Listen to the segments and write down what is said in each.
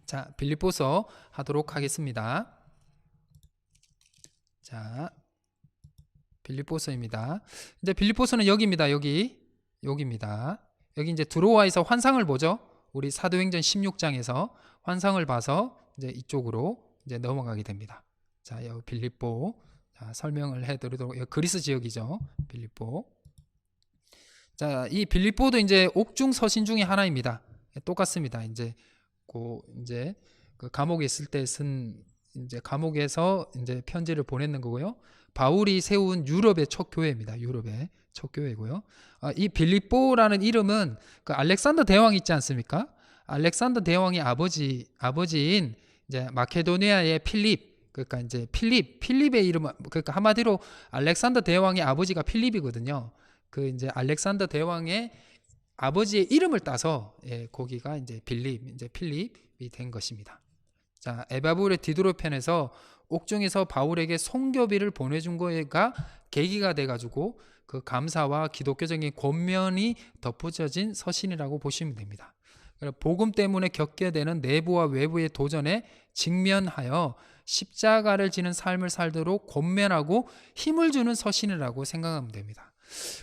자, 빌립보서 하도록 하겠습니다. 자, 빌립보서입니다. 이제 빌립보서는 여기입니다. 여기입니다. 여기 이제 들어와서 환상을 보죠. 우리 사도행전 16장에서 환상을 봐서 이제 이쪽으로 이제 넘어가게 됩니다. 자, 여기 빌립보. 자, 설명을 해드리도록. 여기 그리스 지역이죠. 빌립보. 자, 이 빌립보도 이제 옥중 서신 중에 하나입니다. 똑같습니다. 이제 그 감옥에 있을 때 쓴 이제 감옥에서 이제 편지를 보냈는 거고요. 바울이 세운 유럽의 첫 교회입니다. 유럽의 첫 교회고요. 이 빌립보라는 이름은 그 알렉산더 대왕 있지 않습니까? 알렉산더 대왕의 아버지인 이제 마케도니아의 필립, 그러니까 이제 필립의 이름, 그러니까 한마디로 알렉산더 대왕의 아버지가 필립이거든요. 그 이제 알렉산더 대왕의 아버지의 이름을 따서 거기가 이제 필립이 된 것입니다. 자, 에바브의 디도로 편에서 옥중에서 바울에게 송교비를 보내준 거가 계기가 돼가지고 그 감사와 기독교적인 권면이 덧붙여진 서신이라고 보시면 됩니다. 복음 때문에 겪게 되는 내부와 외부의 도전에 직면하여 십자가를 지는 삶을 살도록 권면하고 힘을 주는 서신이라고 생각하면 됩니다.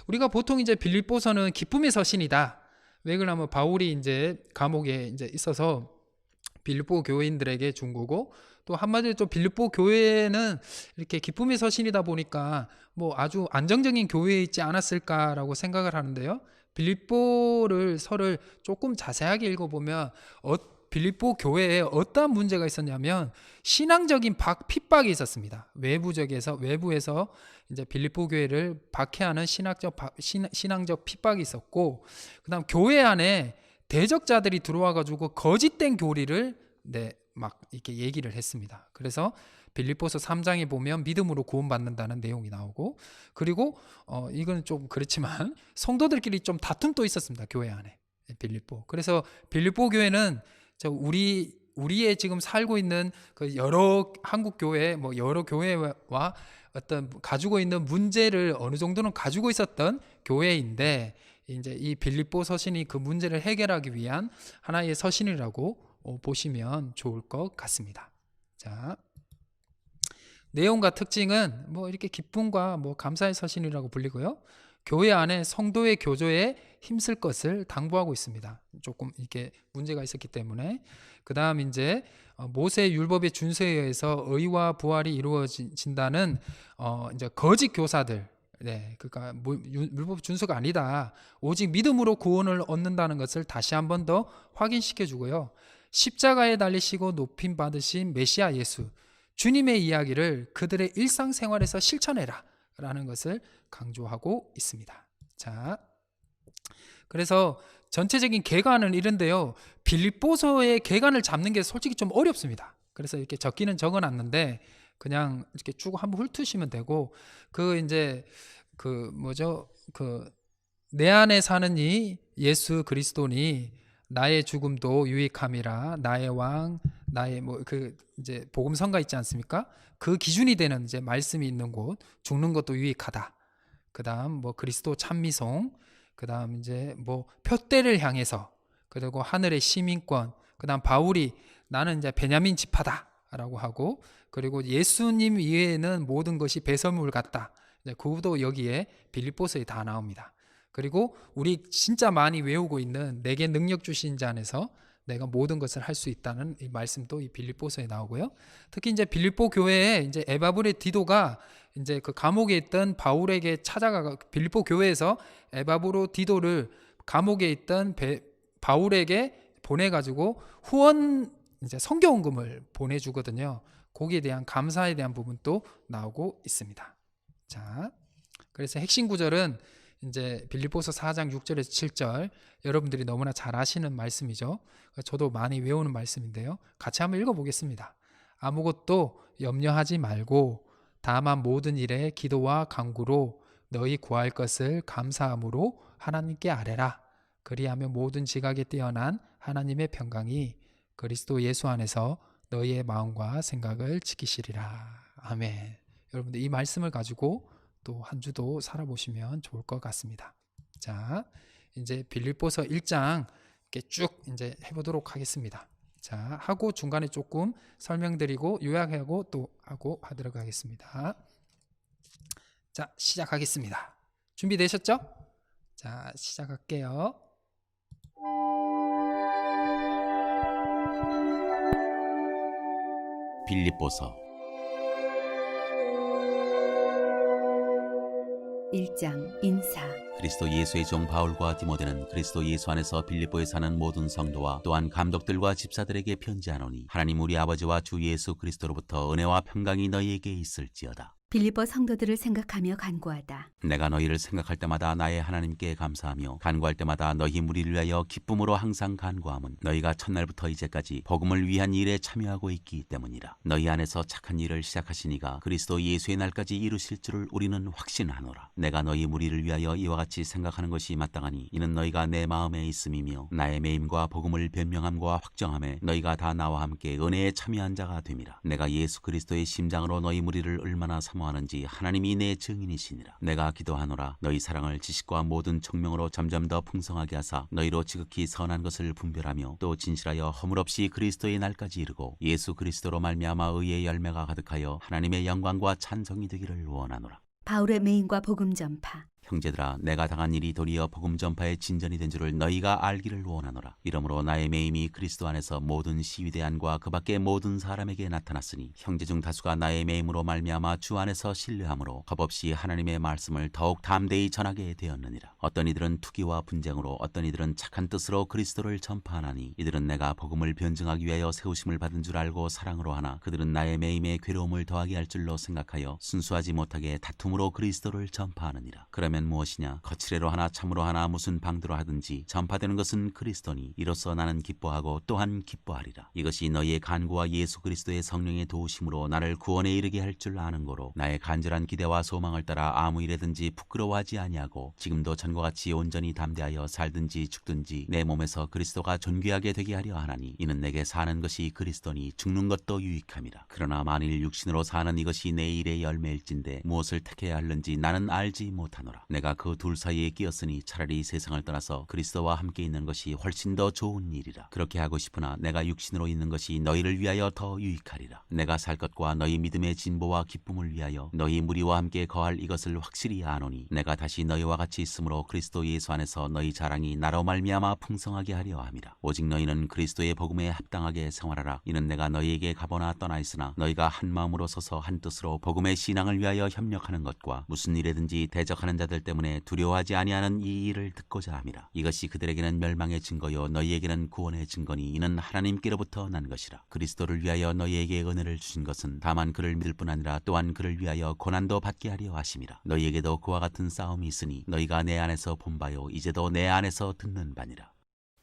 우리가 보통 이제 빌립보서는 기쁨의 서신이다. 왜 그러냐면 바울이 이제 감옥에 이제 있어서 빌립보 교회인들에게 준 거고, 또 한마디로 또 빌립보 교회는 이렇게 기쁨의 서신이다 보니까 뭐 아주 안정적인 교회에 있지 않았을까라고 생각을 하는데요. 빌립보를 서를 조금 자세하게 읽어보면 빌립보 교회에 어떠한 문제가 있었냐면 신앙적인 핍박이 있었습니다. 외부에서 이제 빌립보 교회를 박해하는 신앙적 핍박이 있었고, 그다음 교회 안에 대적자들이 들어와가지고 거짓된 교리를 막 이렇게 얘기를 했습니다. 그래서 빌립보서 3장에 보면 믿음으로 구원받는다는 내용이 나오고, 그리고 이건 좀 그렇지만 성도들끼리 좀 다툼도 있었습니다. 교회 안에 빌립보. 그래서 빌립보 교회는 우리의 지금 살고 있는 그 여러 한국 교회, 뭐 여러 교회와 어떤 가지고 있는 문제를 어느 정도는 가지고 있었던 교회인데, 이제 이 빌립보 서신이 그 문제를 해결하기 위한 하나의 서신이라고 보시면 좋을 것 같습니다. 자, 내용과 특징은 뭐 이렇게 기쁨과 뭐 감사의 서신이라고 불리고요. 교회 안에 성도의 교조에 힘쓸 것을 당부하고 있습니다. 조금 이렇게 문제가 있었기 때문에. 그다음 이제 모세 율법의 준수에 의해서 의와 부활이 이루어진다는 이제 거짓 교사들, 그러니까 율법 준수가 아니다. 오직 믿음으로 구원을 얻는다는 것을 다시 한 번 더 확인시켜 주고요. 십자가에 달리시고 높임 받으신 메시아 예수, 주님의 이야기를 그들의 일상생활에서 실천해라 라는 것을 강조하고 있습니다. 자, 그래서 전체적인 개관은 이런데요. 빌립보서의 개관을 잡는 게 솔직히 좀 어렵습니다. 그래서 이렇게 적기는 적어놨는데 그냥 이렇게 쭉 한번 훑으시면 되고, 내 안에 사는 이 예수 그리스도니 나의 죽음도 유익함이라, 나의 왕, 나의 이제 복음성가 있지 않습니까? 그 기준이 되는 이제 말씀이 있는 곳, 죽는 것도 유익하다. 그다음 그리스도 찬미송, 그다음 이제 표대를 향해서, 그리고 하늘의 시민권, 그다음 바울이 나는 이제 베냐민 지파다라고 하고, 그리고 예수님 이외에는 모든 것이 배설물 같다. 그것도 여기에 빌립보서에 다 나옵니다. 그리고 우리 진짜 많이 외우고 있는 내게 능력 주신 자 안에서 내가 모든 것을 할 수 있다는 이 말씀도 이 빌립보서에 나오고요. 특히 이제 빌립보 교회에 이제 에바브레 디도가 이제 그 감옥에 있던 바울에게 찾아가, 빌립보 교회에서 에바브로 디도를 감옥에 있던 바울에게 보내가지고 후원 이제 성경금을 보내주거든요. 거기에 대한 감사에 대한 부분도 나오고 있습니다. 자, 그래서 핵심 구절은 이제 빌립보서 4장 6절에서 7절, 여러분들이 너무나 잘 아시는 말씀이죠. 저도 많이 외우는 말씀인데요. 같이 한번 읽어보겠습니다. 아무것도 염려하지 말고 다만 모든 일에 기도와 간구로 너희 구할 것을 감사함으로 하나님께 아뢰라. 그리하면 모든 지각에 뛰어난 하나님의 평강이 그리스도 예수 안에서 너희의 마음과 생각을 지키시리라. 아멘. 여러분들 이 말씀을 가지고 또 한 주도 살아보시면 좋을 것 같습니다. 자, 이제 빌립보서 1장 이렇게 쭉 이제 해보도록 하겠습니다. 자, 하고 중간에 조금 설명드리고 요약하고 또 하고 하도록 하겠습니다. 자, 시작하겠습니다. 준비되셨죠? 자, 시작할게요. 빌립보서 1장 인사. 그리스도 예수의 종 바울과 디모데는 그리스도 예수 안에서 빌립보에 사는 모든 성도와 또한 감독들과 집사들에게 편지하노니 하나님 우리 아버지와 주 예수 그리스도로부터 은혜와 평강이 너희에게 있을지어다. 빌립보 성도들을 생각하며 간구하다. 내가 너희를 생각할 때마다 나의 하나님께 감사하며 간구할 때마다 너희 무리를 위하여 기쁨으로 항상 간구함은 너희가 첫날부터 이제까지 복음을 위한 일에 참여하고 있기 때문이라. 너희 안에서 착한 일을 시작하시니가 그리스도 예수의 날까지 이루실 줄을 우리는 확신하노라. 내가 너희 무리를 위하여 이와 같이 생각하는 것이 마땅하니 이는 너희가 내 마음에 있음이며 나의 매임과 복음을 변명함과 확정함에 너희가 다 나와 함께 은혜에 참여한 자가 됨이라. 내가 예수 그리스도의 심장으로 너희 무리를 얼마나 사모하는지 하나님이 내 증인이시니라. 내가 기도하노라. 너희 사랑을 지식과 모든 청명으로 점점 더 풍성하게 하사 너희로 지극히 선한 것을 분별하며 또 진실하여 허물없이 그리스도의 날까지 이르고 예수 그리스도로 말미암아 의의 열매가 가득하여 하나님의 영광과 찬송이 되기를 원하노라. 바울의 매임과 복음 전파. 형제들아, 내가 당한 일이 도리어 복음 전파의 진전이 된 줄을 너희가 알기를 원하노라. 이러므로 나의 매임이 그리스도 안에서 모든 시위대안과 그 밖의 모든 사람에게 나타났으니 형제 중 다수가 나의 매임으로 말미암아 주 안에서 신뢰함으로 겁없이 하나님의 말씀을 더욱 담대히 전하게 되었느니라. 어떤 이들은 투기와 분쟁으로 어떤 이들은 착한 뜻으로 그리스도를 전파하나니 이들은 내가 복음을 변증하기 위하여 세우심을 받은 줄 알고 사랑으로 하나 그들은 나의 매임에 괴로움을 더하게 할 줄로 생각하여 순수하지 못하게 다툼으로 그리스도를 전파하느니라. 그러면 무엇이냐? 거칠애로 하나 참으로 하나 무슨 방도로 하든지 전파되는 것은 그리스도니 이로써 나는 기뻐하고 또한 기뻐하리라. 이것이 너희의 간구와 예수 그리스도의 성령의 도우심으로 나를 구원에 이르게 할 줄 아는 거로 나의 간절한 기대와 소망을 따라 아무 일에든지 부끄러워하지 아니하고 지금도 전과 같이 온전히 담대하여 살든지 죽든지 내 몸에서 그리스도가 존귀하게 되게 하려 하나니 이는 내게 사는 것이 그리스도니 죽는 것도 유익함이라. 그러나 만일 육신으로 사는 이것이 내 일의 열매일진데 무엇을 택해야 할는지 나는 알지 못하노라. 내가 그 둘 사이에 끼었으니 차라리 세상을 떠나서 그리스도와 함께 있는 것이 훨씬 더 좋은 일이라. 그렇게 하고 싶으나 내가 육신으로 있는 것이 너희를 위하여 더 유익하리라. 내가 살 것과 너희 믿음의 진보와 기쁨을 위하여 너희 무리와 함께 거할 이것을 확실히 아노니 내가 다시 너희와 같이 있으므로 그리스도 예수 안에서 너희 자랑이 나로 말미암아 풍성하게 하려 함이라. 오직 너희는 그리스도의 복음에 합당하게 생활하라. 이는 내가 너희에게 가보나 떠나 있으나 너희가 한 마음으로 서서 한 뜻으로 복음의 신앙을 위하여 협력하는 것과 무슨 일에든지 대적하는 자들 때문에 두려워하지 아니하는 이 일을 듣고자 함이라. 이것이 그들에게는 멸망의 증거요 너희에게는 구원의 증거니 이는 하나님께로부터 난 것이라. 그리스도를 위하여 너희에게 은혜를 주신 것은 다만 그를 믿을 뿐 아니라 또한 그를 위하여 고난도 받게 하려 하심이라. 너희에게도 그와 같은 싸움이 있으니 너희가 내 안에서 본 바요 이제도 내 안에서 듣는 바니라.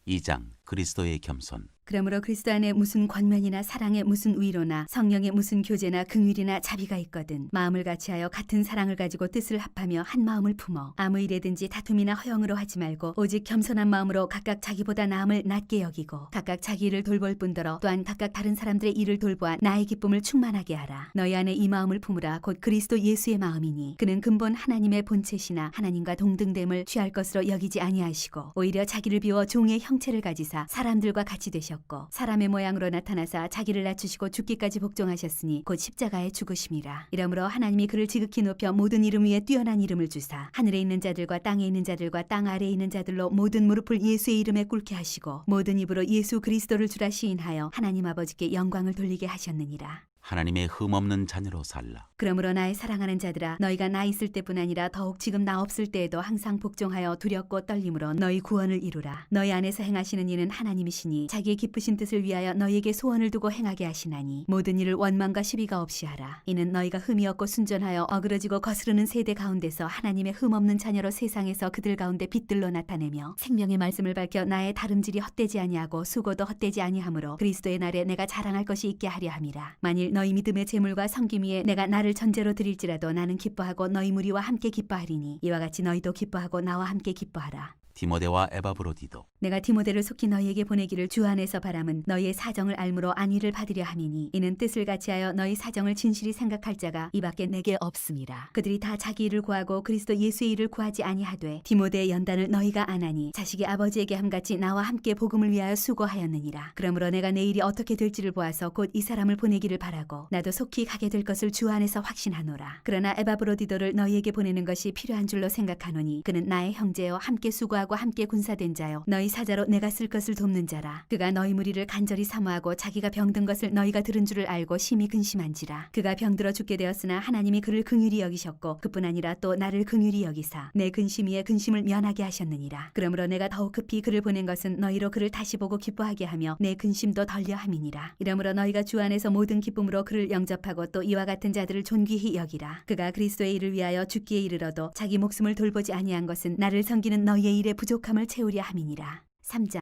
2장 그리스도의 겸손. 그러므로 그리스도 안에 무슨 권면이나 사랑에 무슨 위로나 성령의 무슨 교제나 긍휼이나 자비가 있거든 마음을 같이하여 같은 사랑을 가지고 뜻을 합하며 한 마음을 품어 아무 일에든지 다툼이나 허영으로 하지 말고 오직 겸손한 마음으로 각각 자기보다 나음을 낮게 여기고 각각 자기 일을 돌볼 뿐더러 또한 각각 다른 사람들의 일을 돌보아 나의 기쁨을 충만하게 하라. 너희 안에 이 마음을 품으라. 곧 그리스도 예수의 마음이니 그는 근본 하나님의 본체시나 하나님과 동등됨을 취할 것으로 여기지 아니하시고 오히려 자기를 비워 종의 형체를 가지사 사람들과 같이 되셨고 사람의 모양으로 나타나사 자기를 낮추시고 죽기까지 복종하셨으니 곧 십자가에 죽으심이라. 이러므로 하나님이 그를 지극히 높여 모든 이름 위에 뛰어난 이름을 주사 하늘에 있는 자들과 땅에 있는 자들과 땅 아래에 있는 자들로 모든 무릎을 예수의 이름에 꿇게 하시고 모든 입으로 예수 그리스도를 주라 시인하여 하나님 아버지께 영광을 돌리게 하셨느니라. 하나님의 흠없는 자녀로 살라. 그러므로 나의 사랑하는 자들아 너희가 나 있을 때뿐 아니라 더욱 지금 나 없을 때에도 항상 복종하여 두렵고 떨림으로 너희 구원을 이루라. 너희 안에서 행하시는 이는 하나님이시니 자기의 기쁘신 뜻을 위하여 너희에게 소원을 두고 행하게 하시나니 모든 일을 원망과 시비가 없이 하라. 이는 너희가 흠이 없고 순전하여 어그러지고 거스르는 세대 가운데서 하나님의 흠없는 자녀로 세상에서 그들 가운데 빛들로 나타내며 생명의 말씀을 밝혀 나의 다름질이 헛되지 아니하고 수고도 헛되지 아니하므로 그리스도의 날에 내가 자랑할 것이 있게 하려 함이라. 만일 너희 믿음의 제물과 섬김 위에 내가 나를 전제로 드릴지라도 나는 기뻐하고 너희 무리와 함께 기뻐하리니 이와 같이 너희도 기뻐하고 나와 함께 기뻐하라. 디모데와 에바브로디도. 내가 디모데를 속히 너희에게 보내기를 주 안에서 바람은 너희의 사정을 알므로 안위를 받으려 함이니 이는 뜻을 같이하여 너희 사정을 진실히 생각할 자가 이밖에 내게 없음이라. 그들이 다 자기 일을 구하고 그리스도 예수의 일을 구하지 아니하되 디모데의 연단을 너희가 안하니 자식이 아버지에게 함같이 나와 함께 복음을 위하여 수고하였느니라. 그러므로 내가 내 일이 어떻게 될지를 보아서 곧 이 사람을 보내기를 바라고 나도 속히 가게 될 것을 주 안에서 확신하노라. 그러나 에바브로디도를 너희에게 보내는 것이 필요한 줄로 생각하노니 그는 나의 형제요 함께 수고하고 함께 군사된 자요 너희 사자로 내가 쓸 것을 돕는 자라. 그가 너희 무리를 간절히 사모하고 자기가 병든 것을 너희가 들은 줄을 알고 심히 근심한지라. 그가 병들어 죽게 되었으나 하나님이 그를 긍휼히 여기셨고 그뿐 아니라 또 나를 긍휼히 여기사 내 근심 위에 근심을 면하게 하셨느니라. 그러므로 내가 더욱 급히 그를 보낸 것은 너희로 그를 다시 보고 기뻐하게 하며 내 근심도 덜려 함이니라. 이러므로 너희가 주 안에서 모든 기쁨으로 그를 영접하고 또 이와 같은 자들을 존귀히 여기라. 그가 그리스도의 일을 위하여 죽기에 이르러도 자기 목숨을 돌보지 아니한 것은 나를 섬기는 너희의 일의 부족함을 채우려 함이니라. 3장.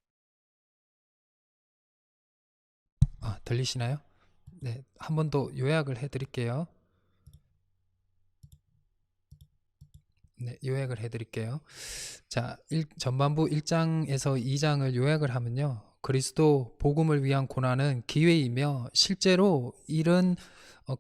들리시나요? 네, 한 번 더 요약을 해드릴게요. 자, 전반부 1장에서 2장을 요약을 하면요. 그리스도 복음을 위한 고난은 기회이며 실제로 이런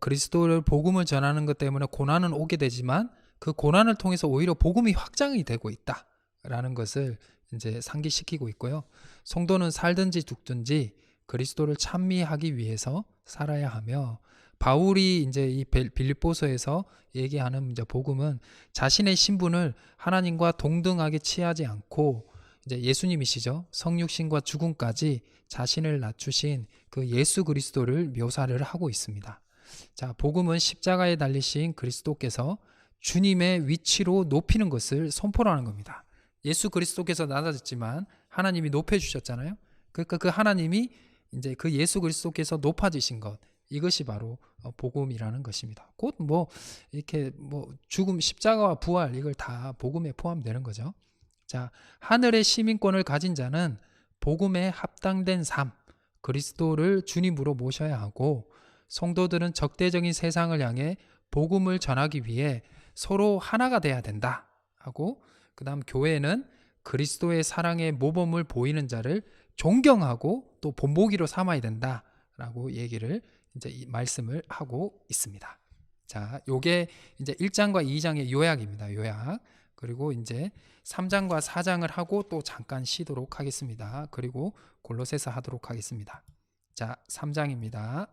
그리스도를 복음을 전하는 것 때문에 고난은 오게 되지만 그 고난을 통해서 오히려 복음이 확장이 되고 있다라는 것을 이제 상기시키고 있고요. 성도는 살든지 죽든지 그리스도를 찬미하기 위해서 살아야 하며 바울이 이제 이 빌립보서에서 얘기하는 이제 복음은 자신의 신분을 하나님과 동등하게 취하지 않고 이제 예수님이시죠. 성육신과 죽음까지 자신을 낮추신 그 예수 그리스도를 묘사를 하고 있습니다. 자, 복음은 십자가에 달리신 그리스도께서 주님의 위치로 높이는 것을 선포하는 겁니다. 예수 그리스도께서 낮아졌지만 하나님이 높여주셨잖아요. 그러니까 그 하나님이 이제 그 예수 그리스도께서 높아지신 것, 이것이 바로 복음이라는 것입니다. 곧 이렇게 죽음, 십자가와 부활, 이걸 다 복음에 포함되는 거죠. 자, 하늘의 시민권을 가진 자는 복음에 합당된 삶, 그리스도를 주님으로 모셔야 하고, 성도들은 적대적인 세상을 향해 복음을 전하기 위해 서로 하나가 돼야 된다 하고, 그 다음 교회는 그리스도의 사랑의 모범을 보이는 자를 존경하고 또 본보기로 삼아야 된다라고 얘기를 이제 이 말씀을 하고 있습니다. 자, 요게 이제 1장과 2장의 요약입니다. 요약. 그리고 이제 3장과 4장을 하고 또 잠깐 쉬도록 하겠습니다. 그리고 골로새서 하도록 하겠습니다. 자, 3장입니다.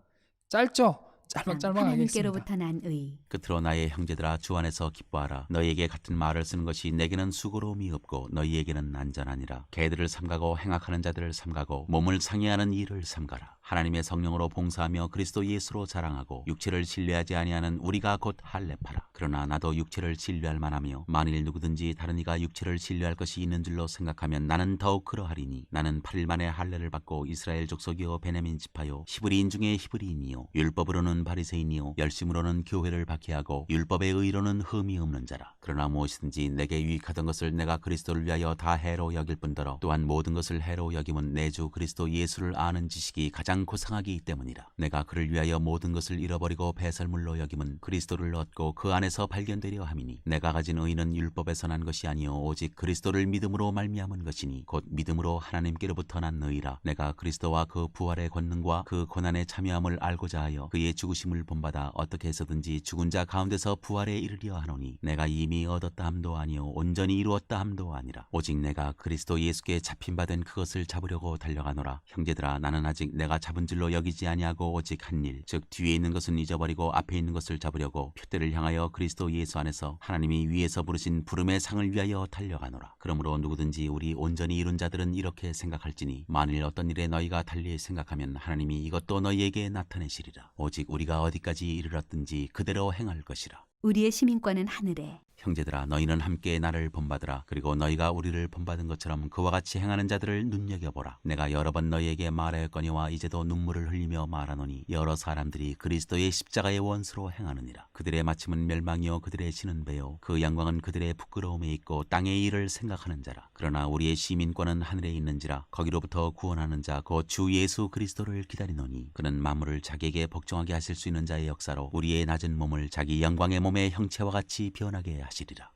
짧죠? 짤막하겠습니다. 하나님께로부터 난 의. 끝으로 나의 형제들아 주 안에서 기뻐하라. 너희에게 같은 말을 쓰는 것이 내게는 수고로움이 없고 너희에게는 안전하니라. 개들을 삼가고 행악하는 자들을 삼가고 몸을 상해하는 일을 삼가라. 하나님의 성령으로 봉사하며 그리스도 예수로 자랑하고 육체를 신뢰하지 아니하는 우리가 곧 할례파라. 그러나 나도 육체를 신뢰할 만하며 만일 누구든지 다른 이가 육체를 신뢰할 것이 있는 줄로 생각하면 나는 더욱 그러하리니 나는 8일 만에 할례를 받고 이스라엘 족속이요 베냐민 지파요 히브리인 중에 히브리인이요 율법으로는 바리새인이요 열심으로는 교회를 박해하고 율법의 의로는 흠이 없는 자라. 그러나 무엇이든지 내게 유익하던 것을 내가 그리스도를 위하여 다 해로 여길 뿐더러 또한 모든 것을 해로 여김은 내 주 그리스도 예수를 아는 지식이 가장 고상하기 때문이라. 내가 그를 위하여 모든 것을 잃어버리고 배설물로 여김은 그리스도를 얻고 그 안에서 발견되려 함이니 내가 가진 의는 율법에서 난 것이 아니요 오직 그리스도를 믿음으로 말미암은 것이니 곧 믿음으로 하나님께로부터 난 의라. 내가 그리스도와 그 부활의 권능과 그 고난의 참여함을 알고자 하여 그의 죽으심을 본받아 어떻게 해서든지 죽은 자 가운데서 부활에 이르려 하노니 내가 이미 얻었다 함도 아니요 온전히 이루었다 함도 아니라 오직 내가 그리스도 예수께 잡힌 바 된 그것을 잡으려고 달려가노라. 형제들아 나는 아직 내가 잡은 줄로 여기지 아니하고 오직 한 일 즉 뒤에 있는 것은 잊어버리고 앞에 있는 것을 잡으려고 표대를 향하여 그리스도 예수 안에서 하나님이 위에서 부르신 부름의 상을 위하여 달려가노라. 그러므로 누구든지 우리 온전히 이룬 자들은 이렇게 생각할지니 만일 어떤 일에 너희가 달리 생각하면 하나님이 이것도 너희에게 나타내시리라. 오직 우리가 어디까지 이르렀든지 그대로 행할 것이라. 우리의 시민권은 하늘에. 형제들아 너희는 함께 나를 본받으라. 그리고 너희가 우리를 본받은 것처럼 그와 같이 행하는 자들을 눈여겨보라. 내가 여러 번 너희에게 말하였거니와 이제도 눈물을 흘리며 말하노니 여러 사람들이 그리스도의 십자가의 원수로 행하느니라. 그들의 마침은 멸망이요 그들의 신은 배요 그 영광은 그들의 부끄러움에 있고 땅의 일을 생각하는 자라. 그러나 우리의 시민권은 하늘에 있는지라 거기로부터 구원하는 자 곧 주 예수 그리스도를 기다리노니 그는 만물을 자기에게 복종하게 하실 수 있는 자의 역사로 우리의 낮은 몸을 자기 영광의 몸의 형체와 같이 변하게 하시리라.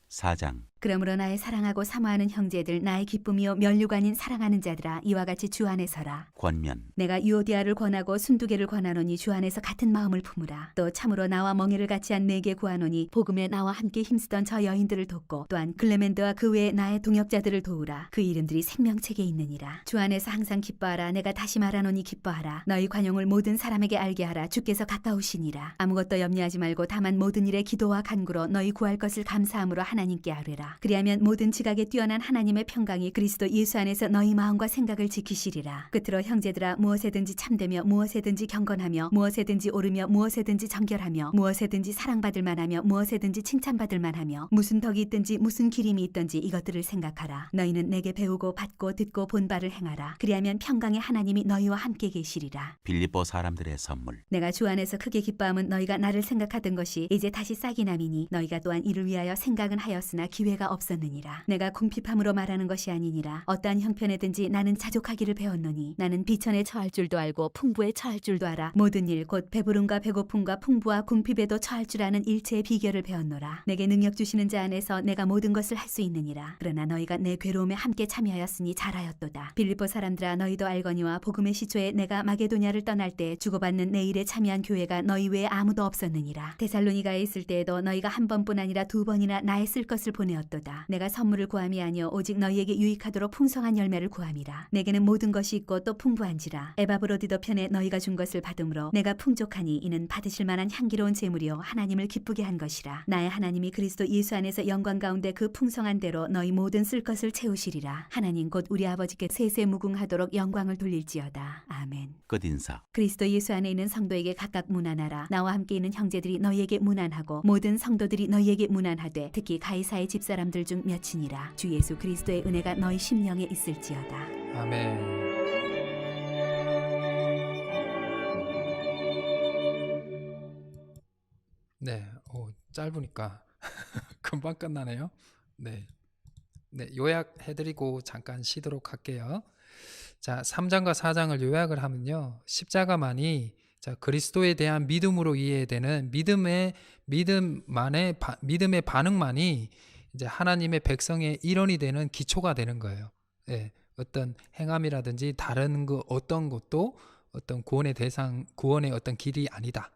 4장. 그러므로 나의 사랑하고 사모하는 형제들, 나의 기쁨이요 면류관인 사랑하는 자들아, 이와 같이 주 안에 서라. 권면. 내가 유오디아를 권하고 순두개를 권하노니 주 안에서 같은 마음을 품으라. 또 참으로 나와 멍에를 같이 한 네게 구하노니 복음에 나와 함께 힘쓰던 저 여인들을 돕고 또한 클레멘드와 그 외에 나의 동역자들을 도우라. 그 이름들이 생명책에 있느니라. 주 안에서 항상 기뻐하라. 내가 다시 말하노니 기뻐하라. 너희 관용을 모든 사람에게 알게 하라. 주께서 가까우시니라. 아무것도 염려하지 말고 다만 모든 일에 기도와 간구로 너희 구할 것을 감사함으로 하나님께 아뢰라. 그리하면 모든 지각에 뛰어난 하나님의 평강이 그리스도 예수 안에서 너희 마음과 생각을 지키시리라. 끝으로 형제들아, 무엇에든지 참되며 무엇에든지 경건하며 무엇에든지 오르며 무엇에든지 정결하며 무엇에든지 사랑받을 만하며 무엇에든지 칭찬받을 만하며 무슨 덕이 있든지 무슨 기림이 있든지 이것들을 생각하라. 너희는 내게 배우고 받고 듣고 본 바를 행하라. 그리하면 평강의 하나님이 너희와 함께 계시리라. 빌립보 사람들의 선물. 내가 주 안에서 크게 기뻐함은 너희가 나를 생각하던 것이 이제 다시 싹이 남이니 너희가 또한 이를 위하여 생각은 하였으나 기회가 없었느니라. 내가 궁핍함으로 말하는 것이 아니니라. 어떠한 형편에든지 나는 자족하기를 배웠노니 나는 비천에 처할 줄도 알고 풍부에 처할 줄도 알아. 모든 일 곧 배부름과 배고픔과 풍부와 궁핍에도 처할 줄 아는 일체의 비결을 배웠노라. 내게 능력 주시는 자 안에서 내가 모든 것을 할 수 있느니라. 그러나 너희가 내 괴로움에 함께 참여하였으니 잘하였도다. 빌립보 사람들아, 너희도 알거니와 복음의 시초에 내가 마게도냐를 떠날 때 주고받는 내 일에 참여한 교회가 너희 외에 아무도 없었느니라. 데살로니가에 있을 때에도 너희가 한 번뿐 아니라 두 번이나 나의 쓸 것을 보내었도다. 내가 선물을 구함이 아니요 오직 너희에게 유익하도록 풍성한 열매를 구함이라. 내게는 모든 것이 있고 또 풍부한지라. 에바브로디도 편에 너희가 준 것을 받음으로 내가 풍족하니 이는 받으실 만한 향기로운 제물이요 하나님을 기쁘게 한 것이라. 나의 하나님이 그리스도 예수 안에서 영광 가운데 그 풍성한 대로 너희 모든 쓸 것을 채우시리라. 하나님 곧 우리 아버지께 세세무궁하도록 영광을 돌릴지어다. 아멘. 끝인사. 그리스도 예수 안에 있는 성도에게 각각 문안하라. 나와 함께 있는 형제들이 너희에게 문안하고 모든 성도들이 너희에게 문안하되 특히 가이사의 집사람들 중 몇이니라. 주 예수 그리스도의 은혜가 너희 심령에 있을지어다. 아멘. 네, 짧으니까 금방 끝나네요. 네, 요약해드리고 잠깐 쉬도록 할게요. 자, 3장과 4장을 요약을 하면요, 십자가만이 그리스도에 대한 믿음으로 이해되는 믿음의 반응만이 이제 하나님의 백성의 일원이 되는 기초가 되는 거예요. 예, 어떤 행함이라든지 다른 어떤 것도 어떤 구원의 어떤 길이 아니다.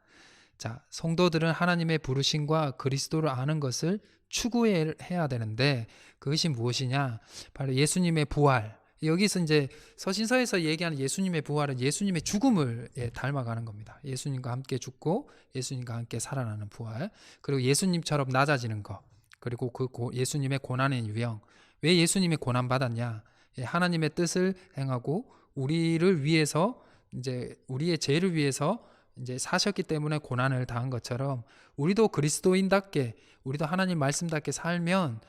자, 성도들은 하나님의 부르심과 그리스도를 아는 것을 추구해야 되는데 그것이 무엇이냐? 바로 예수님의 부활. 여기서 이제 서신서에서 얘기하는 예수님의 부활은 예수님의 죽음을 닮아가는 겁니다. 예수님과 함께 죽고 예수님과 함께 살아나는 부활. 그리고 예수님처럼 낮아지는 것. 그리고 예수님의 고난의 유형. 왜 예수님이 고난 받았냐? 하나님의 뜻을 행하고 우리를 위해서 이제 우리의 죄를 위해서 이제 사셨기 때문에 고난을 당한 것처럼 우리도 그리스도인답게 우리도 하나님 말씀답게 살면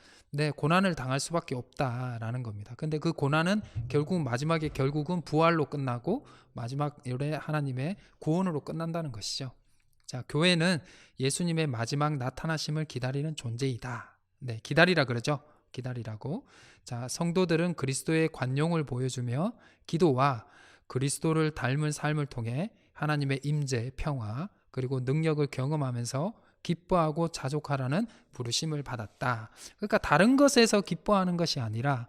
고난을 당할 수밖에 없다라는 겁니다. 근데 그 고난은 결국은 부활로 끝나고 마지막에 하나님의 구원으로 끝난다는 것이죠. 자, 교회는 예수님의 마지막 나타나심을 기다리는 존재이다. 네, 기다리라 그러죠. 기다리라고. 자, 성도들은 그리스도의 관용을 보여주며 기도와 그리스도를 닮은 삶을 통해 하나님의 임재, 평화, 그리고 능력을 경험하면서 기뻐하고 자족하라는 부르심을 받았다. 그러니까 다른 것에서 기뻐하는 것이 아니라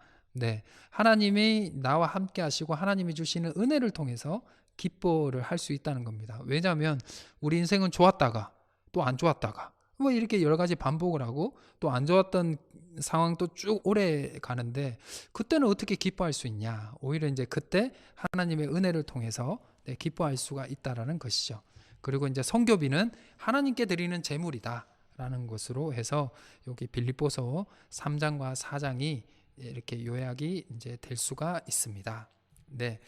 하나님이 나와 함께 하시고 하나님이 주시는 은혜를 통해서 기뻐를 할 수 있다는 겁니다. 왜냐하면 우리 인생은 좋았다가 또 안 좋았다가 뭐 이렇게 여러 가지 반복을 하고 또 안 좋았던 상황도 쭉 오래 가는데 그때는 어떻게 기뻐할 수 있냐? 오히려 이제 그때 하나님의 은혜를 통해서 기뻐할 수가 있다라는 것이죠. 그리고 이제 선교비는 하나님께 드리는 제물이다라는 것으로 해서 여기 빌립보서 3장과 4장이 이렇게 요약이 이제 될 수가 있습니다. 네.